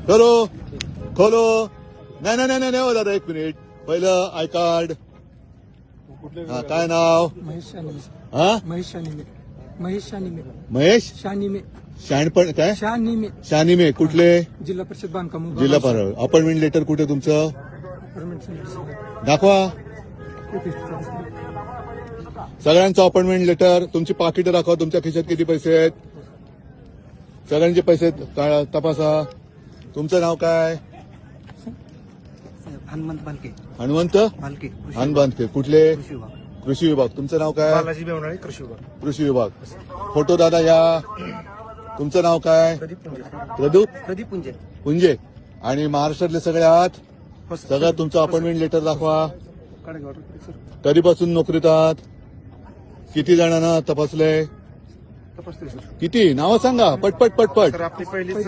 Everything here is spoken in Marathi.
खोलो खोलो. नाही नाही नाही नाही हो दादा, एक मिनिट. पहिलं आय कार्ड. हा, काय नाव? महेश शानिमे. हा, महेश शानिमे. महेश शानिमे. महेश शानिमे. शाणपण काय? शानिमे. शानिमे. कुठले? जिल्हा परिषद बांधकाम जिल्हा पार. अपॉइंटमेंट लेटर कुठे तुमचं? दाखवा सगळ्यांचं अपॉइंटमेंट लेटर. तुमची पाकिटं दाखवा. तुमच्या खिशात किती पैसे आहेत? सगळ्यांचे पैसे तपासा. तुमचं नाव काय? हनुमंत बालके. हनुमंत बालके. हनुमंत. कुठले? कृषी विभाग. तुमचं नाव काय? बालाजी बेवणाळे, कृषी विभाग. कृषी विभाग. फोटो दादा या. तुमचं नाव काय? प्रदीप पुंजे. प्रदीप पुंजे. पुंजे. आणि महाराष्ट्रातले सगळ्यात सगळं तुमचं अपॉइंटमेंट लेटर दाखवा. कधीपासून नोकरीत आहात? किती जणांना तपासलंय? किती नावं सांगा? पटपट पटपट. आपली पहिलीच